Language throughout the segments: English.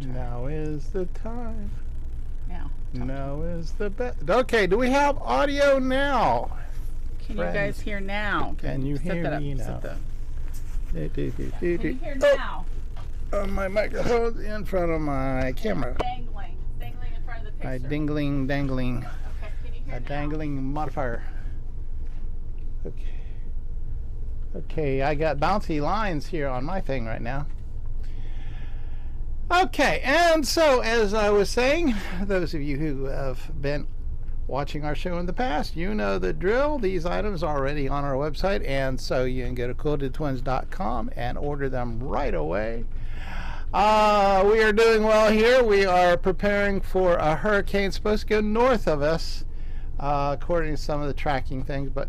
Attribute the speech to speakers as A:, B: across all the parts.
A: Now is the time.
B: Now
A: is the best. Okay, do we have audio now?
B: Can you guys hear now?
A: Can you hear me now?
B: Can you hear now?
A: My microphone's in front of my camera.
B: Dangling in front of the picture.
A: Dangling.
B: Okay, can you hear
A: A
B: now?
A: dangling modifier. Okay, I got bouncy lines here on my thing right now. Okay, and so as I was saying, those of you who have been watching our show in the past, you know the drill. These items are already on our website, and so you can go to QuiltedTwins.com and order them right away. We are doing well here. We are preparing for a hurricane supposed to go north of us, according to some of the tracking things, but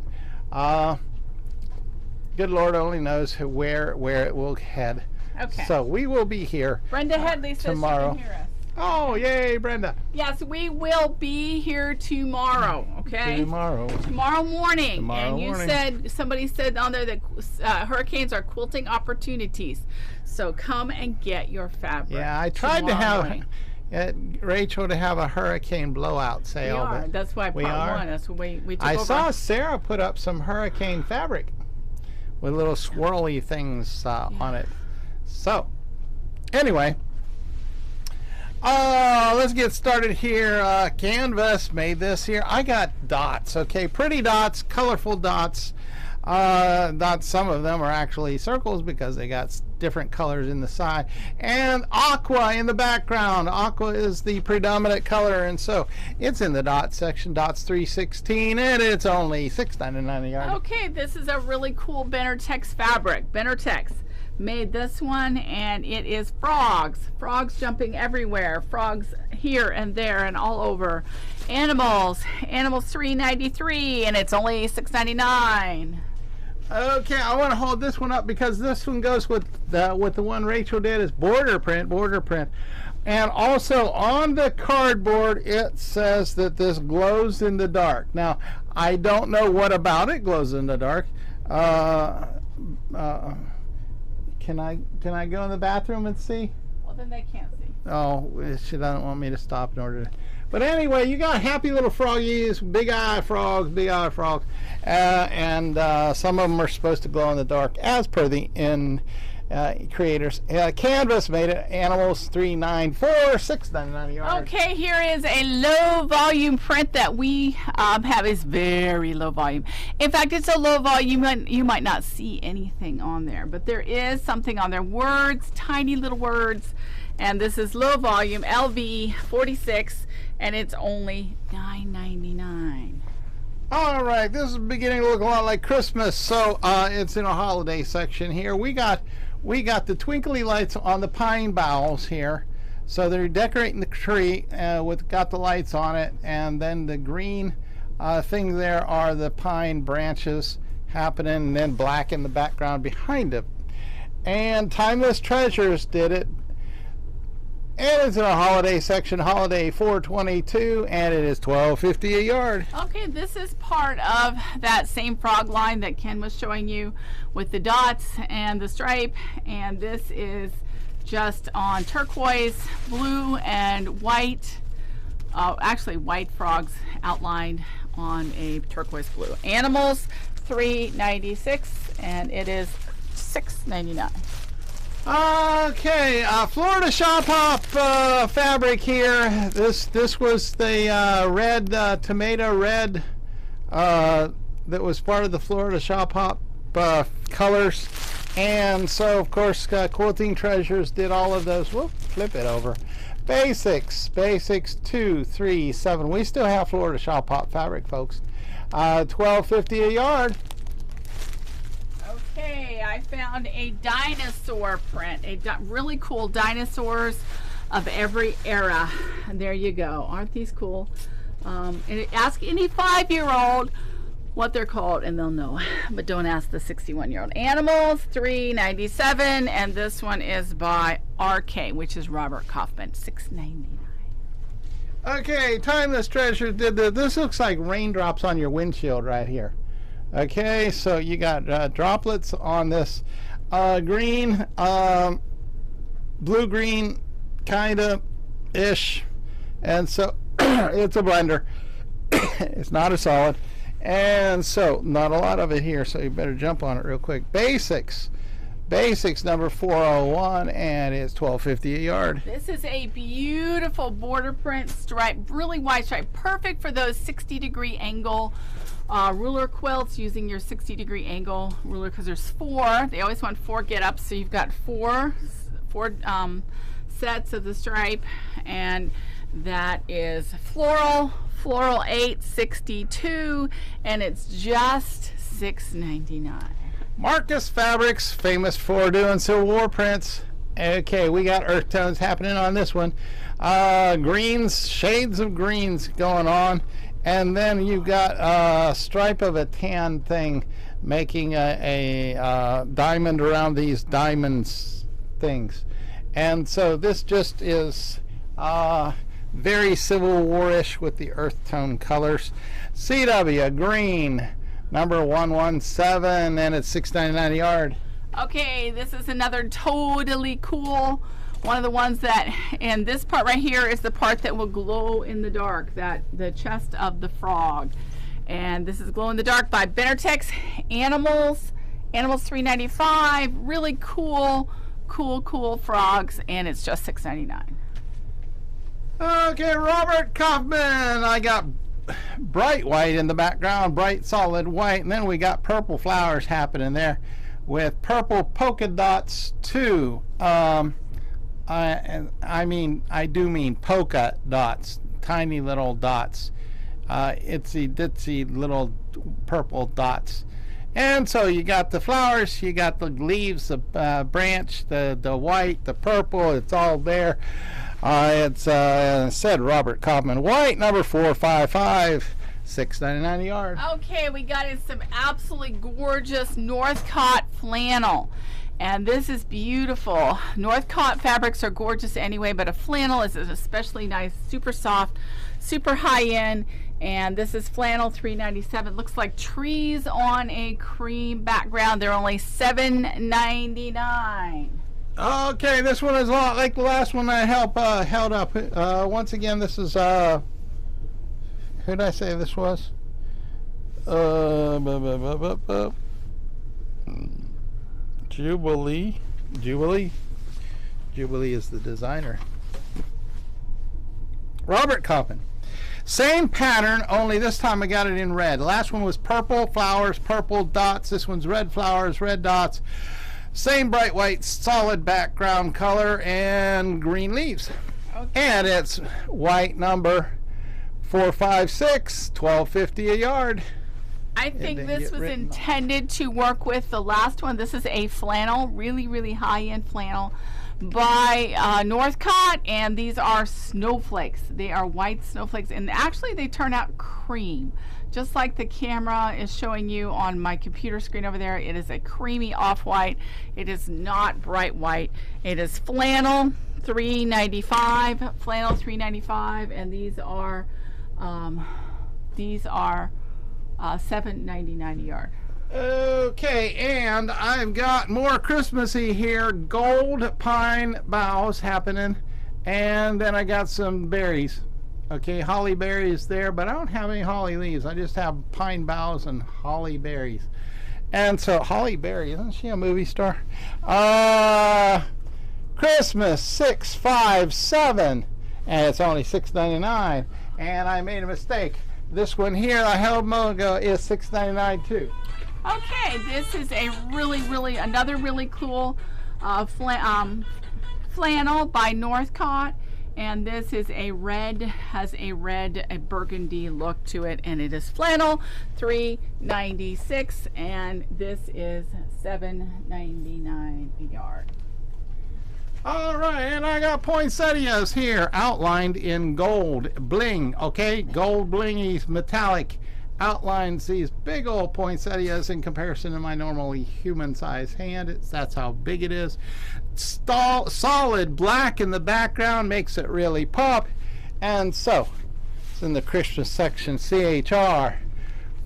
A: good Lord only knows where it will head.
B: Okay.
A: So we will be here
B: Brenda Headley says
A: tomorrow.
B: she can hear us.
A: Oh, yay, Brenda.
B: Yes, we will be here tomorrow, okay?
A: Tomorrow
B: morning. And you
A: morning.
B: said, somebody said on there that hurricanes are quilting opportunities. So come and get your fabric.
A: Yeah, I tried to
B: morning.
A: have Rachel to have a hurricane blowout sale.
B: We are.
A: But
B: That's why
A: we
B: part
A: are.
B: one. That's what we took
A: I
B: over.
A: saw Sarah put up some hurricane fabric with little swirly things on it. So, anyway, let's get started here. Canvas made this here. I got dots, okay, pretty dots, colorful dots. Dots. Some of them are actually circles because they got different colors in the side, and aqua in the background. Aqua is the predominant color, and so it's in the dot section. Dots 316, and it's only $6.99 a yard.
B: Okay, this is a really cool Benartex fabric. Benartex made this one, and it is frogs jumping everywhere, frogs here and there and all over. Animals $3.93, and it's only $6.99.
A: Okay, I want to hold this one up because this one goes with the one Rachel did, is border print, and also on the cardboard it says that this glows in the dark. Now I don't know what about it glows in the dark. Can I go in the bathroom and see?
B: Well, then they can't see.
A: Oh, she doesn't want me to stop in order to. But anyway, you got happy little froggies, big eye frogs, and some of them are supposed to glow in the dark, as per the creators. Canvas made it. Animals $3.94, $6.99 a yard.
B: Okay, here is a low volume print that we have. Is very low volume. In fact, it's so low volume you might not see anything on there, but there is something on there. Words, tiny little words, and this is low volume, LV 46, and it's only $9.99.
A: All right, this is beginning to look a lot like Christmas, so it's in a holiday section here. We got the twinkly lights on the pine boughs here, so they're decorating the tree got the lights on it, and then the green thing there are the pine branches happening, and then black in the background behind it. And Timeless Treasures did it, and it's in a holiday section, holiday 422, and it is $12.50 a yard.
B: Okay, this is part of that same frog line that Ken was showing you with the dots and the stripe, and this is just on turquoise, blue, and white. Actually, white frogs outlined on a turquoise blue. Animals $3.96, and it is $6.99.
A: Okay, Florida Shop Hop fabric here. This was the red tomato red that was part of the Florida Shop Hop colors, and so of course Quilting Treasures did all of those. Whoop, flip it over. Basics 237. We still have Florida Shop Hop fabric, folks. $12.50 a yard.
B: Okay, I found a dinosaur print, really cool dinosaurs of every era. And there you go. Aren't these cool? And ask any 5-year-old what they're called and they'll know, but don't ask the 61-year-old. Animals $3.97, and this one is by RK, which is Robert Kaufman, $6.99.
A: Okay, Timeless Treasure did this. Looks like raindrops on your windshield right here. Okay, so you got droplets on this green, blue-green kind of ish, and so it's a blender. It's not a solid, and so not a lot of it here, so you better jump on it real quick. Basics number 401, and it's $12.50 a yard.
B: This is a beautiful border print stripe, really wide stripe, perfect for those 60-degree angle ruler quilts, using your 60-degree angle ruler, because there's 4. They always want 4 get ups, so you've got four sets of the stripe, and that is floral 862, and it's just $6.99.
A: Marcus Fabrics, famous for doing Civil War prints. Okay, we got earth tones happening on this one. Greens, shades of greens going on. And then you've got a stripe of a tan thing making a diamond around these diamonds things. And so this just is very Civil War-ish with the earth tone colors. CW, green. Number 117, and it's $6.99 a yard.
B: Okay, this is another totally cool one, of the ones that, and this part right here is the part that will glow in the dark, that the chest of the frog. And this is glow in the dark by Benartex Animals $3.95. Really cool frogs, and it's just $6.99.
A: Okay, Robert Kaufman. I got bright white in the background, bright solid white, and then we got purple flowers happening there with purple polka dots too. I do mean polka dots, tiny little dots, itsy ditsy little purple dots. And so you got the flowers, you got the leaves, the branch, the white, the purple, it's all there. It's said Robert Kaufman white, number 455, $6.99 a yard.
B: Okay, we got in some absolutely gorgeous Northcott flannel, and this is beautiful. Northcott fabrics are gorgeous anyway, but a flannel is especially nice, super soft, super high end. And this is flannel $3.97. Looks like trees on a cream background. They're only $7.99.
A: Okay, this one is a lot like the last one I held up. Once again, this is who did I say this was? Jubilee is the designer. Robert Kaufman. Same pattern, only this time I got it in red. The last one was purple flowers, purple dots. This one's red flowers, red dots. Same bright white, solid background color, and green leaves. Okay. And it's white number 456, $12.50 a yard.
B: I think this was intended to work with the last one. This is a flannel, really high-end flannel by Northcott, and these are snowflakes. They are white snowflakes, and actually they turn out cream, just like the camera is showing you on my computer screen over there. It is a creamy off-white. It is not bright white. It is flannel $3.95, flannel $3.95, and these are $7.99 a yard.
A: Okay, and I've got more Christmassy here, gold pine boughs happening, and then I got some berries. Okay, holly berries there, but I don't have any holly leaves. I just have pine boughs and holly berries. And so Holly Berry, isn't she a movie star? Christmas 657, and it's only $6.99. And I made a mistake. This one here I held a moment ago is $6.99 too.
B: Okay, this is a another really cool flannel by Northcott, and this is a burgundy look to it, and it is flannel $3.96, and this is $7.99 a yard.
A: All right, and I got poinsettias here outlined in gold bling. Okay, gold blingy metallic outlines these big old poinsettias in comparison to my normally human-sized hand. That's how big it is. Solid black in the background makes it really pop. And so it's in the Christmas section. CHR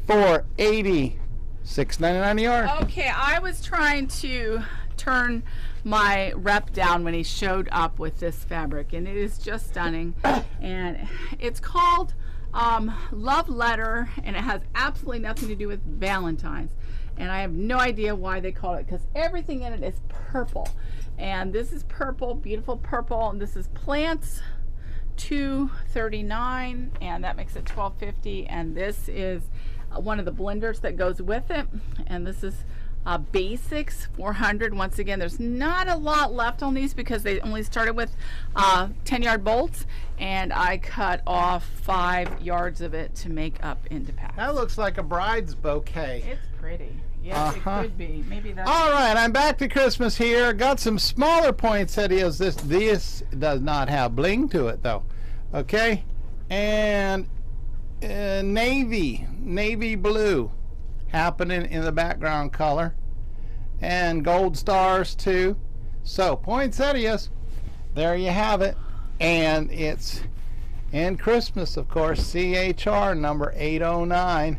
A: $4.80, $6.99 a yard.
B: Okay, I was trying to turn my rep down when he showed up with this fabric, and it is just stunning. And it's called Love Letter, and it has absolutely nothing to do with Valentine's. And I have no idea why they call it, because everything in it is purple. And this is purple, beautiful purple, and this is Plants $239, and that makes it $12.50. And this is one of the blenders that goes with it, and this is Basics 400. Once again, there's not a lot left on these because they only started with 10-yard bolts, and I cut off 5 yards of it to make up into packs.
A: That looks like a bride's bouquet.
B: It's pretty. Yes, it could be. Maybe that's...
A: All right, I'm back to Christmas here. Got some smaller poinsettias. This does not have bling to it, though. Okay, and navy blue happening in the background color, and gold stars too. So poinsettias, there you have it, and it's in Christmas, of course. CHR number 809,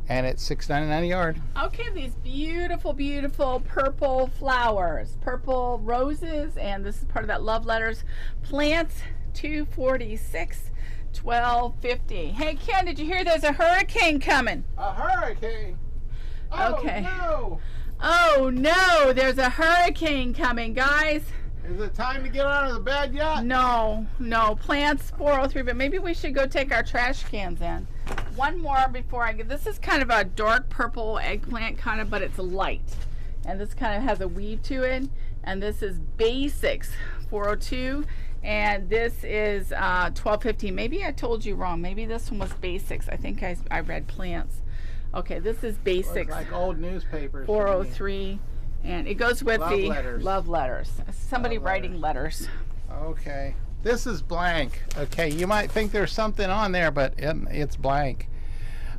A: and it's $6.99 a yard.
B: Okay, these beautiful, beautiful purple flowers, purple roses, and this is part of that Love Letters. Plants $246, $12.50. Hey Ken, did you hear there's a hurricane coming?
A: A hurricane? Oh,
B: okay.
A: No!
B: Oh no, there's a hurricane coming, guys.
A: Is it time to get out of the bed yet?
B: No, Plants 403, but maybe we should go take our trash cans in. One more before I get, this is kind of a dark purple eggplant kind of, but it's light. And this kind of has a weave to it. And this is Basics 402. And this is $12.50. Maybe I told you wrong. Maybe this one was Basics. I think I read Plants. Okay, this is Basics.
A: Like old newspapers.
B: 403. And it goes with
A: Love
B: the
A: letters.
B: Love Letters. Somebody
A: Love
B: writing letters.
A: Okay. This is blank. Okay, you might think there's something on there, but it's blank.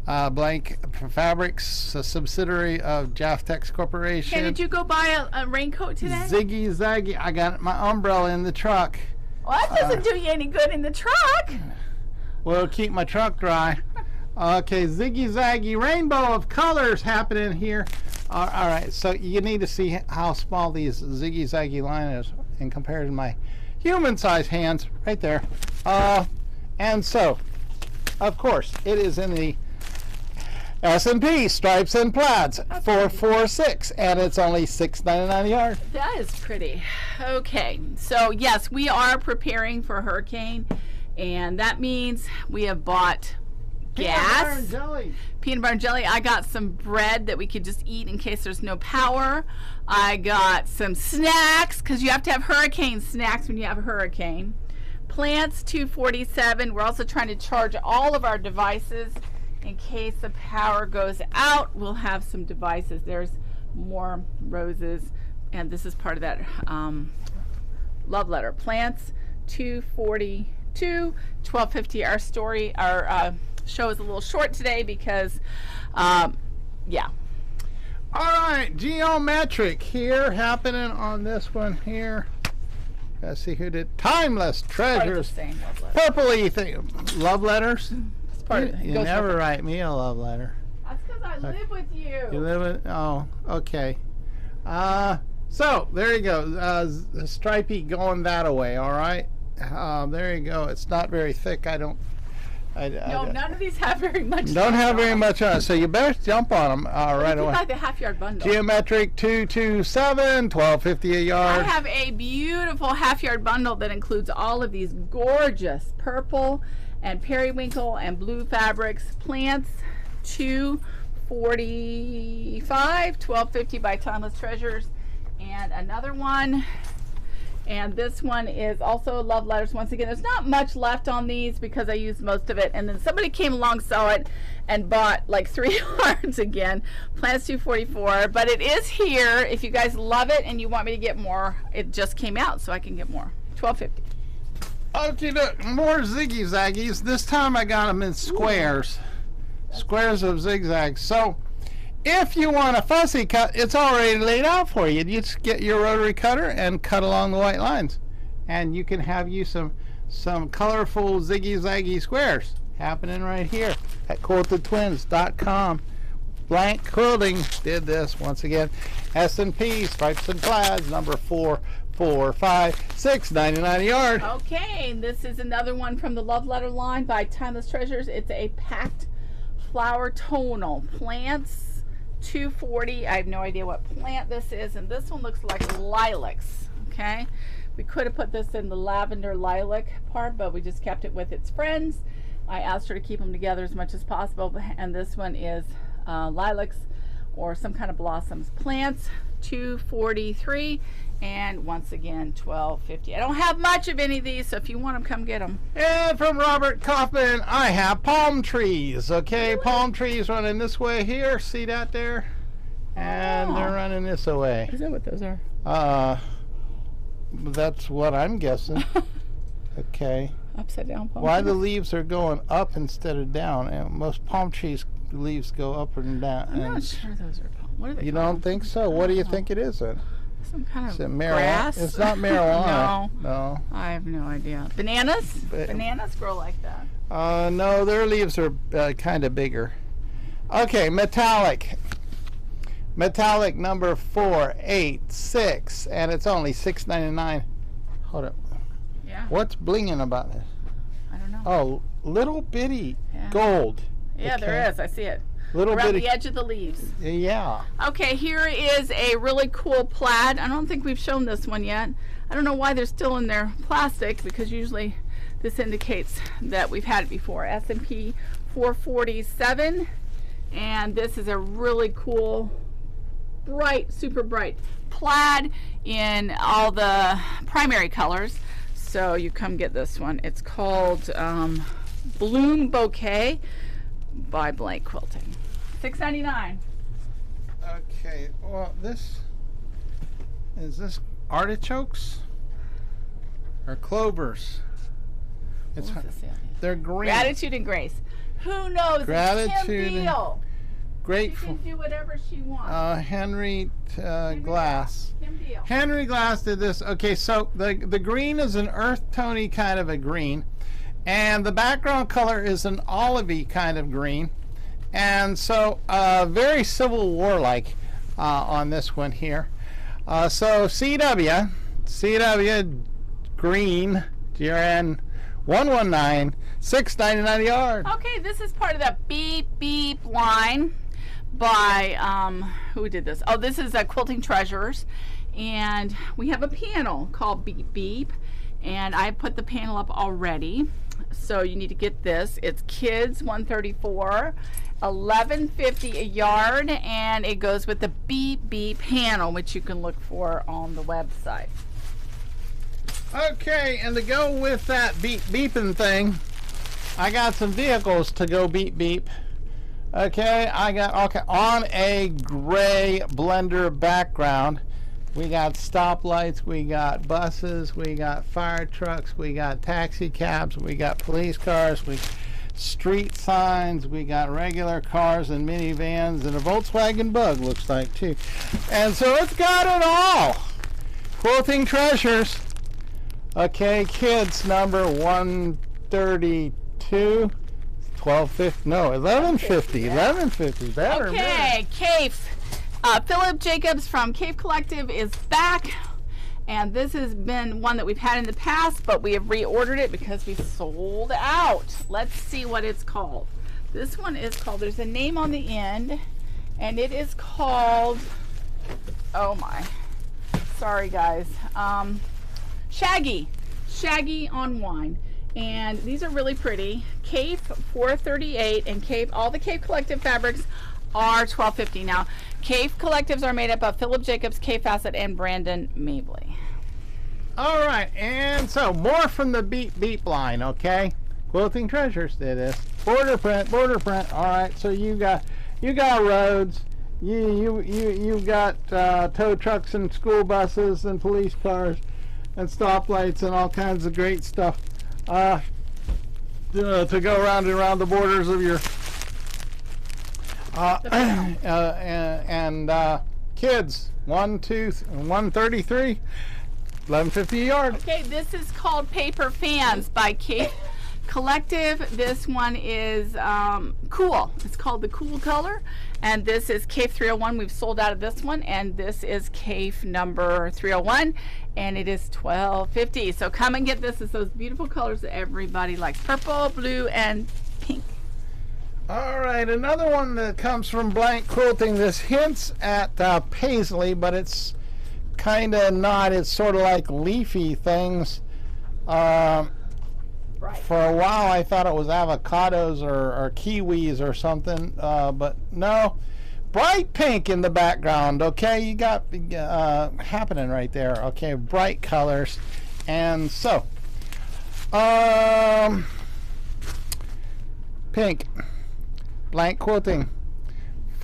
A: Blank Fabrics, a subsidiary of Jaftex Corporation.
B: Hey, did you go buy a raincoat today?
A: Ziggy Zaggy. I got my umbrella in the truck.
B: Well, that doesn't do you any good in the truck.
A: Well, keep my truck dry. Okay, Ziggy Zaggy, rainbow of colors happening here. All right, so you need to see how small these Ziggy Zaggy line is in comparison to my human-sized hands right there. And so, of course, it is in the S&P Stripes and Plaids 446, and it's only $6.99 a yard.
B: That is pretty. Okay, so yes, we are preparing for a hurricane, and that means we have bought gas,
A: Peanut butter and jelly.
B: Peanut butter and jelly. I got some bread that we could just eat in case there's no power. I got some snacks, because you have to have hurricane snacks when you have a hurricane. Plants $247. We're also trying to charge all of our devices in case the power goes out. We'll have some devices. There's more roses, and this is part of that Love Letter. Plants $242, $12.50. Our show is a little short today because yeah.
A: All right, geometric here happening on this one here. Let's see who did Timeless Treasures.
B: Same Love Letter.
A: Purpley thing. Love letters.
B: It's part of it.
A: You
B: Goes
A: never
B: with it.
A: write me a love letter.
B: That's because I live with you.
A: You live in, oh, okay. So there you go. Stripey going that way. All right. There you go. It's not very thick.
B: No, none of these have very much.
A: Don't have very much on it, so you better jump on them right away.
B: Buy the half-yard bundle.
A: Geometric 227, $12.50 a yard.
B: I have a beautiful half-yard bundle that includes all of these gorgeous purple and periwinkle and blue fabrics. Plants $245, $12.50 by Timeless Treasures, and another one. And this one is also Love Letters. Once again, there's not much left on these because I used most of it. And then somebody came along, saw it, and bought like 3 yards again. Plants $244. But it is here. If you guys love it and you want me to get more, it just came out, so I can get more. $12.50.
A: Okay, look, more Ziggy Zaggies. This time I got them in squares. Squares of zigzags. So if you want a fussy cut, it's already laid out for you. You just get your rotary cutter and cut along the white lines. And you can have you some colorful Ziggy Zaggy squares happening right here at QuiltedTwins.com. Blank Quilting did this once again. S&P Stripes and Plaids, number 445, $6.99 a yard.
B: Okay, this is another one from the Love Letter line by Timeless Treasures. It's a packed flower tonal. Plants, $2.40. I have no idea what plant this is, and this one looks like lilacs. Okay, we could have put this in the lavender lilac part, but we just kept it with its friends. I asked her to keep them together as much as possible, and this one is lilacs or some kind of blossoms. Plants, $2.43, and once again $12.50. I don't have much of any of these, so if you want them, come get them.
A: And from Robert Kaufman, I have palm trees. Okay,
B: Really?
A: palm trees running this way here. See that there? And they're running this way.
B: Is that what those are?
A: That's what I'm guessing. Okay.
B: Upside down palm
A: Why
B: trees?
A: the leaves are going up instead of down? And most palm trees leaves go up and down.
B: I'm
A: and
B: not sure those are palm. What are they
A: you
B: called?
A: don't think so? What do you think it is then?
B: Some kind
A: Is
B: of
A: it marijuana?
B: grass?
A: It's not marijuana.
B: No. I have no idea. Bananas?
A: Ba-
B: Bananas grow like that.
A: No, their leaves are kind of bigger. Okay, metallic. Metallic number 486, and it's only $6.99. Hold up.
B: Yeah.
A: What's blinging about this?
B: I don't know.
A: Oh, little bitty
B: Yeah.
A: gold.
B: Yeah,
A: okay.
B: there is. I see it.
A: Little
B: Around
A: bitty.
B: the edge of the leaves.
A: Yeah.
B: Okay, here is a really cool plaid. I don't think we've shown this one yet. I don't know why they're still in their plastic, because usually this indicates that we've had it before. S&P 447, and this is a really cool, bright, super bright plaid in all the primary colors. So you come get this one. It's called Bloom Bouquet by Blank Quilting. $6.99.
A: Okay. Well, this artichokes or clovers? It's
B: What was this?
A: they're green.
B: Gratitude and Grace. Who knows?
A: Gratitude
B: It's Kim
A: and
B: Deal. She
A: Grateful.
B: can do whatever she wants.
A: Henry Glass.
B: Kim Deal.
A: Henry Glass did this. Okay, so the green is an earth tony kind of a green, and the background color is an olivey kind of green, and so very Civil War like on this one here. So CW green GRN 119, $6.99 a yard.
B: Okay, this is part of that Beep Beep line by who did this? Oh, this is Quilting Treasures, and we have a panel called Beep Beep, and I put the panel up already. So you need to get this. It's kids 134, $11.50 a yard, and it goes with the Beep Beep panel, which you can look for on the website.
A: Okay, and to go with that beeping thing, I got some vehicles to go beep beep. Okay, on a gray blender background. We got stoplights, we got buses, we got fire trucks, we got taxi cabs, we got police cars, we street signs, we got regular cars and minivans, and a Volkswagen Bug looks like too. And so it's got it all. Quilting Treasures. Okay, kids number 132, 1250, no, 1150, 1150, better.
B: Okay, Cave. Philip Jacobs from Cave Collective is back, and this has been one that we've had in the past, but we have reordered it because we sold out. Let's see what it's called. This one is called, there's a name on the end, and it is called, oh my, sorry guys, Shaggy on Wine. And these are really pretty. Cave 438 and Cave, all the Cave Collective fabrics are $12.50. Now, Cave Collectives are made up of Philip Jacobs, Cave Fassett, and Brandon Mabley.
A: All right, and so more from the Beep Beep line, okay? Quilting Treasures did this. Border print. All right, so you got roads. You got tow trucks and school buses and police cars and stoplights and all kinds of great stuff to go around and around the borders of your kids 133, $11.50 a yard.
B: Okay, this is called Paper Fans by Cave Collective, this one is cool. It's called the Cool color, and this is CAFE 301. We've sold out of this one, and this is CAFE number 301, and it is $12.50. So come and get this. It's those beautiful colors that everybody likes: purple, blue, and pink.
A: All right, another one that comes from Blank Quilting. This hints at paisley, but it's kind of not. It's sort of like leafy things.
B: Right.
A: For a while I thought it was avocados or kiwis or something, but no. Bright pink in the background. Okay, you got happening right there. Okay, bright colors. And so pink, Blank Quilting,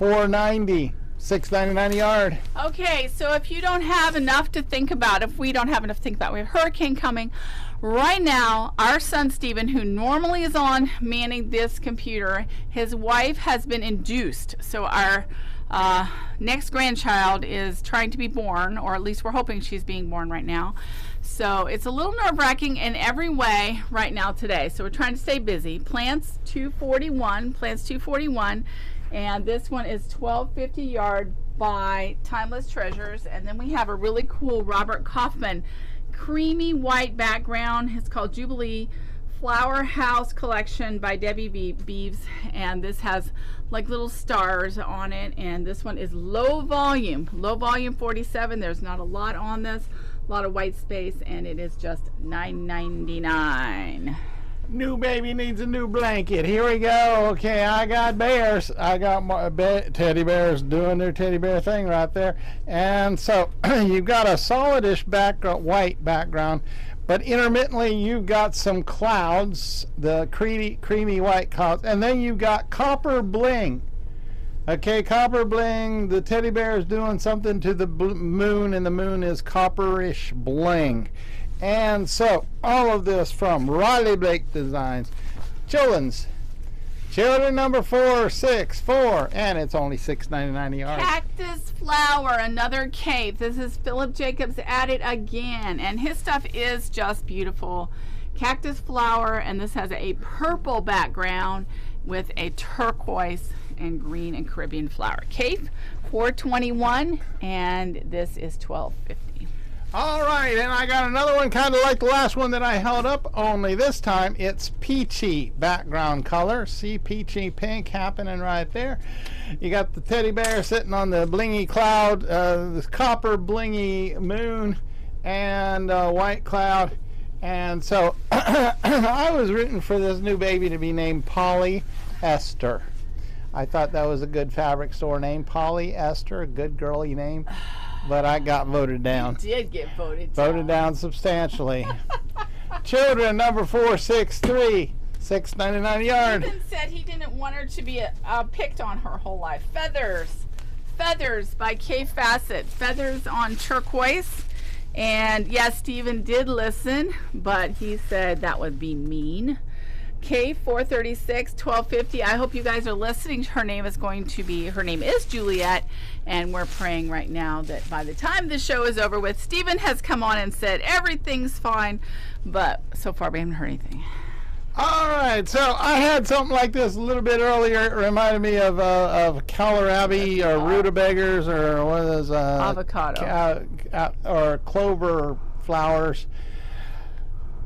A: $4.90, $6.99 a yard.
B: Okay, so if you don't have enough to think about, if we don't have enough to think about, we have a hurricane coming. Right now, our son Stephen, who normally is on manning this computer, his wife has been induced. So our next grandchild is trying to be born, or at least we're hoping she's being born right now. So it's a little nerve-wracking in every way right now today. So we're trying to stay busy. Plants 241, and this one is $12.50 a yard by Timeless Treasures. And then we have a really cool Robert Kaufman creamy white background. It's called Jubilee Flower House Collection by Debbie Beeves, and this has like little stars on it. And this one is low volume 47. There's not a lot on this, a lot of white space, and it is just $9.99.
A: New baby needs a new blanket. Here we go. Okay, I got bears. I got teddy bears doing their teddy bear thing right there. And so you've got a solidish background, white background, but intermittently you've got some clouds, the creamy white clouds, and then you've got copper bling. Okay, copper bling. The teddy bear is doing something to the moon, and the moon is copperish bling. And so all of this from Riley Blake Designs. Children number 464, and it's only $6.99 a yard.
B: Cactus flower, another cape. This is Philip Jacobs at it again, and his stuff is just beautiful. Cactus flower, and this has a purple background with a turquoise and green and Caribbean flower. Cape $4.21, and this is $12.50.
A: All right, and I got another one kind of like the last one that I held up, only this time it's peachy background color. See, peachy pink happening right there. You got the teddy bear sitting on the blingy cloud, this copper blingy moon, and white cloud. And so I was rooting for this new baby to be named Polly Esther. I thought that was a good fabric store name, Polly Esther, a good girly name. But I got voted down.
B: You did get voted down.
A: Voted down substantially. Children number 463, $6.99 a yard.
B: Ethan said he didn't want her to be picked on her whole life. Feathers by Kay Fassett. Feathers on turquoise. And yes, Stephen did listen, but he said that would be mean. K 436 $12.50. I hope you guys are listening. Her name is Juliet, and we're praying right now that by the time the show is over with, Stephen has come on and said everything's fine, but so far we haven't heard anything.
A: All right, so I had something like this a little bit earlier. It reminded me of kohlrabi or rutabagas or one of those
B: avocado
A: or clover flowers.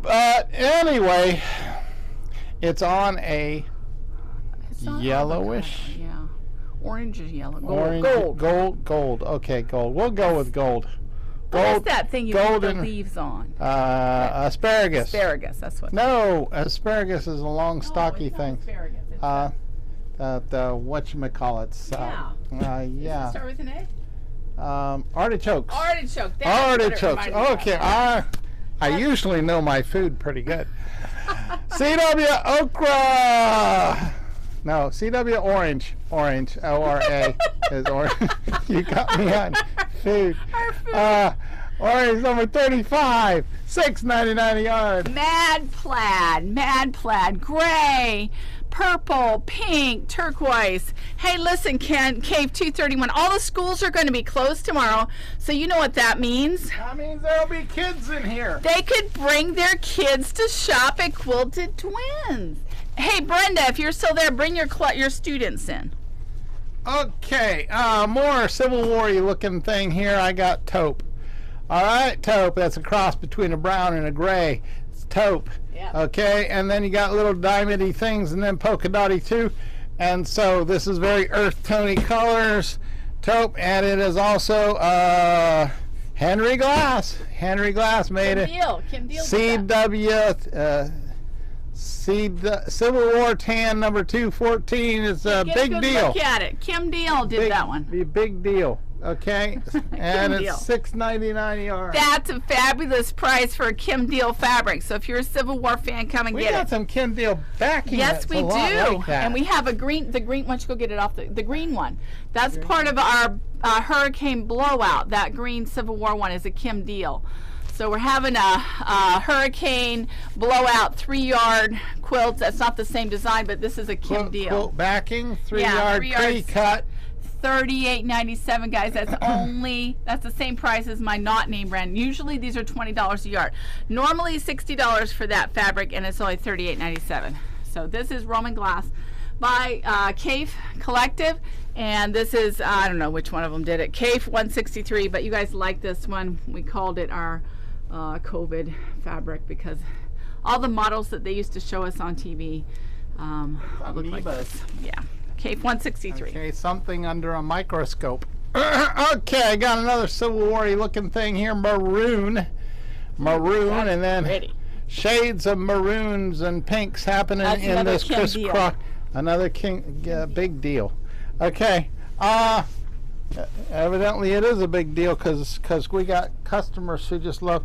A: But anyway, it's on a yellowish.
B: Avocado, yeah. Orange is yellow.
A: Gold. Okay, gold. We'll go with gold.
B: What is that thing you put the leaves on?
A: Asparagus.
B: Asparagus, that's what.
A: No, asparagus is a long, stocky thing.
B: Asparagus.
A: Whatchamacallits.
B: Yeah.
A: Yeah.
B: Does it start with an A?
A: Artichokes.
B: Artichokes.
A: Okay, I usually know my food pretty good. CW Okra. No, CW Orange. ORA is orange. You got me on food. Orange number 35, $6.99 a yard.
B: Mad plaid, gray, purple, pink, turquoise. Hey, listen, Ken, Cave 231, all the schools are going to be closed tomorrow, so you know what that means.
A: That means there'll be kids in here.
B: They could bring their kids to shop at Quilted Twins. Hey, Brenda, if you're still there, bring your students in.
A: Okay, more Civil War-y looking thing here. I got taupe. All right, taupe. That's a cross between a brown and a gray. It's taupe.
B: Yep.
A: Okay, and then you got little diamondy things and then polka dotty too. And so this is very earth tony colors, taupe, and it is also Henry Glass. Henry Glass made it.
B: Kim Deal
A: CW Civil War tan number 214. It's a big deal.
B: Look at it. Kim Deal did that one.
A: Big deal. Okay, and it's $6.99 a yard.
B: That's a fabulous price for a Kim Deal fabric. So if you're a Civil War fan, come and get it.
A: We got some Kim Deal backing.
B: Yes, we do.
A: Like
B: And we have the green. Why don't you go get it off the green one? That's part of our hurricane blowout. That green Civil War one is a Kim Deal. So we're having a hurricane blowout 3-yard quilts. That's not the same design, but this is a Kim Deal.
A: Quilt backing, 3-yard pre-cut.
B: $38.97, guys. That's the same price as my not name brand. Usually these are $20 a yard. Normally $60 for that fabric, and it's only $38.97. So this is Roman Glass by Cave Collective, and this is, I don't know which one of them did it, Cave 163, but you guys like this one. We called it our COVID fabric because all the models that they used to show us on TV look like this. Yeah. Cave 163.
A: Okay, something under a microscope. Okay, I got another Civil War-y looking thing here, maroon, and then
B: pretty.
A: Shades of maroons and pinks happening in this crisscross. Another big deal. Okay, evidently it is a big deal because we got customers who just love.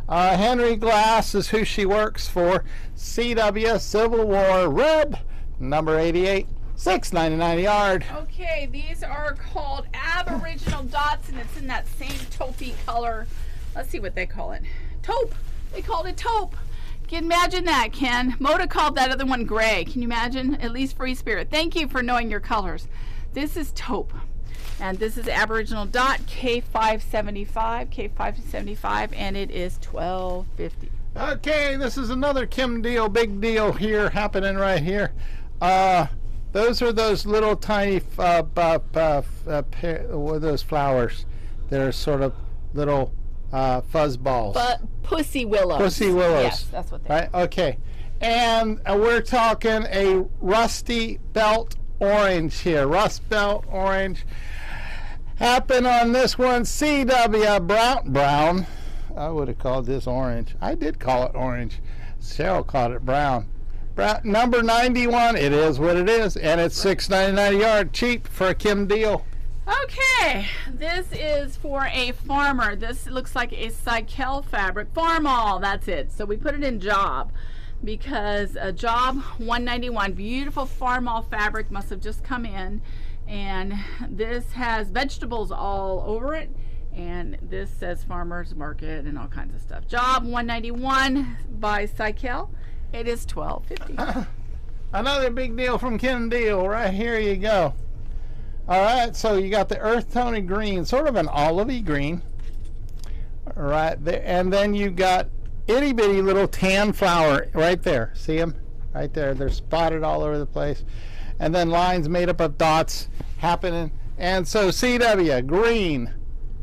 A: Henry Glass is who she works for. CW Civil War red, number 88. $6.99 a yard.
B: Okay, these are called Aboriginal Dots, and it's in that same taupey color. Let's see what they call it. Taupe. They called it taupe. Can you imagine that, Ken? Moda called that other one gray. Can you imagine? At least Free Spirit. Thank you for knowing your colors. This is taupe. And this is Aboriginal Dot K575, and it is $12.50.
A: Okay, this is another Kim Deal, big deal here happening right here. Those are those little tiny those flowers. They're sort of little fuzz balls.
B: But pussy willows.
A: Pussy willows.
B: Yes, that's what they
A: are. Right? Okay. And we're talking a rusty belt orange here. Rust belt orange. Happen on this one. CW brown. I would have called this orange. I did call it orange. Cheryl called it brown. Number 91, it is what it is, and it's $6.99 a yard, cheap for a Kim Deal.
B: Okay, this is for a farmer. This looks like a cycle fabric. Farmall, that's it. So we put it in job because a job 191, beautiful Farmall fabric, must have just come in, and this has vegetables all over it, and this says Farmers Market and all kinds of stuff. Job 191 by Cycle. It is $12.50.
A: Another big deal from Kim Deal. Right here you go. All right, so you got the earth tony green, sort of an olivey green. Right there, and then you got itty bitty little tan flower right there. See them? Right there. They're spotted all over the place. And then lines made up of dots happening. And so CW green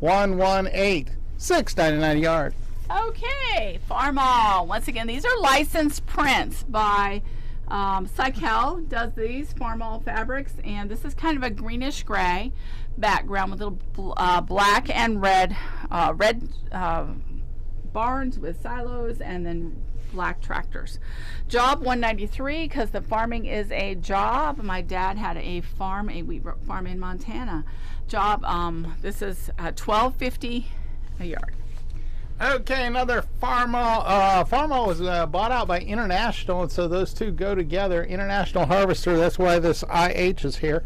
A: 118, $6.99 a yard.
B: Okay, Farmall. Once again, these are licensed prints by Cycle does these Farmall fabrics, and this is kind of a greenish gray background with little black and red barns with silos, and then black tractors. Job 193 because the farming is a job. My dad had a farm, a wheat farm in Montana. Job. This is $12.50 a yard.
A: Okay, another Farmall. Farmall was bought out by International, and so those two go together. International Harvester, that's why this IH is here.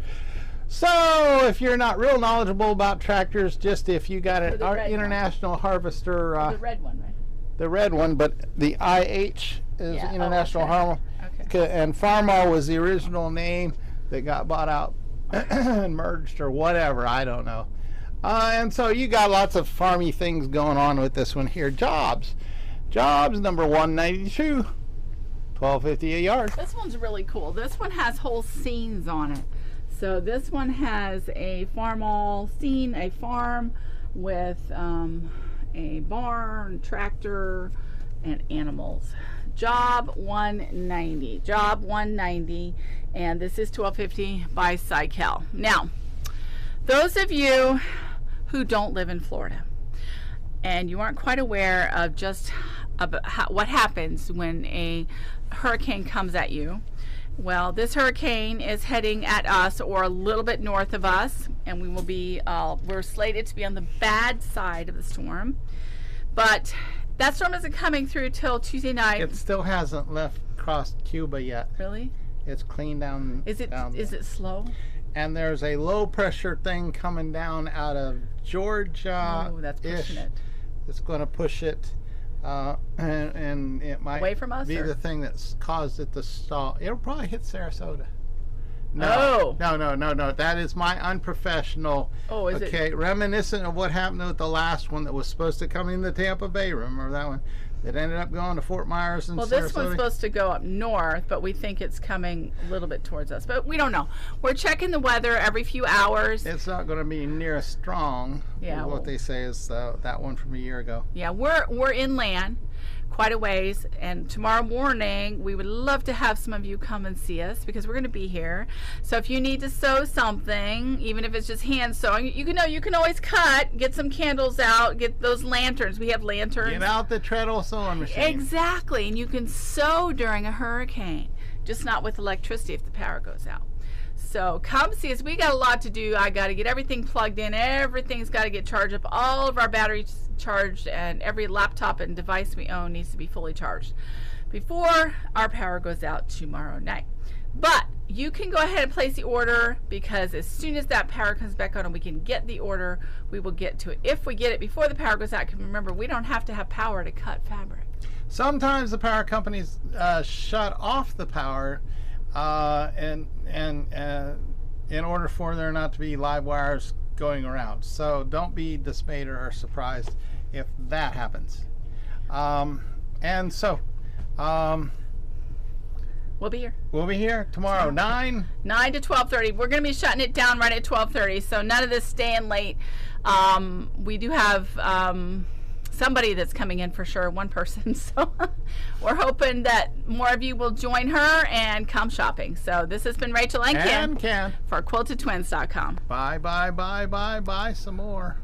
A: So if you're not real knowledgeable about tractors, just if you got an International Harvester.
B: The red one, right?
A: the red one, but the IH is
B: Yeah, oh,
A: International
B: okay.
A: Harmon.
B: Okay.
A: And Farmall was the original name that got bought out and merged or whatever. I don't know. And so you got lots of farmy things going on with this one here. Jobs number 192, $12.50 a yard.
B: This one's really cool. This one has whole scenes on it. So this one has a farmall scene, a farm with a barn, tractor, and animals. Job 190. Job 190, and this is $12.50 by Cycle. Now, those of you who don't live in Florida and you aren't quite aware of just what happens when a hurricane comes at you, well, this hurricane is heading at us or a little bit north of us, and we will be we're slated to be on the bad side of the storm, but that storm isn't coming through till Tuesday night.
A: It still hasn't crossed Cuba yet.
B: Really?
A: It's clean down.
B: Is it slow?
A: And there's a low pressure thing coming down out of Georgia.
B: Oh, that's pushing it.
A: It's going to push it, and it might
B: away from us,
A: be
B: or?
A: the thing that's caused it to stall. It'll probably hit Sarasota.
B: No.
A: No. That is my unprofessional.
B: Oh, is it?
A: Okay, reminiscent of what happened with the last one that was supposed to come into Tampa Bay. Remember that one? It ended up going to Fort Myers and
B: well,
A: Sarasota.
B: this one's supposed to go up north, but we think it's coming a little bit towards us. But we don't know. We're checking the weather every few hours.
A: It's not going to be near as strong.
B: Yeah,
A: what they say is that one from a year ago.
B: Yeah, we're inland quite a ways, and tomorrow morning we would love to have some of you come and see us because we're going to be here. So if you need to sew something, even if it's just hand sewing, you can always cut, get some candles out, get those lanterns. We have lanterns.
A: Get out the treadle sewing machine.
B: Exactly, and you can sew during a hurricane, just not with electricity if the power goes out. So come see us. We got a lot to do. I got to get everything plugged in. Everything's got to get charged up. All of our batteries charged, and every laptop and device we own needs to be fully charged before our power goes out tomorrow night. But you can go ahead and place the order, because as soon as that power comes back on and we can get the order, we will get to it. If we get it before the power goes out, because remember, we don't have to have power to cut fabric.
A: Sometimes the power companies shut off the power and in order for there not to be live wires going around. So don't be dismayed or surprised if that happens. And so
B: we'll be here.
A: We'll be here tomorrow, 9
B: to 12:30. We're going to be shutting it down right at 12:30. So none of this staying late. We do have somebody that's coming in for sure, one person. So we're hoping that more of you will join her and come shopping. So this has been Rachel and Ken
A: Ken
B: for QuiltedTwins.com.
A: Bye some more.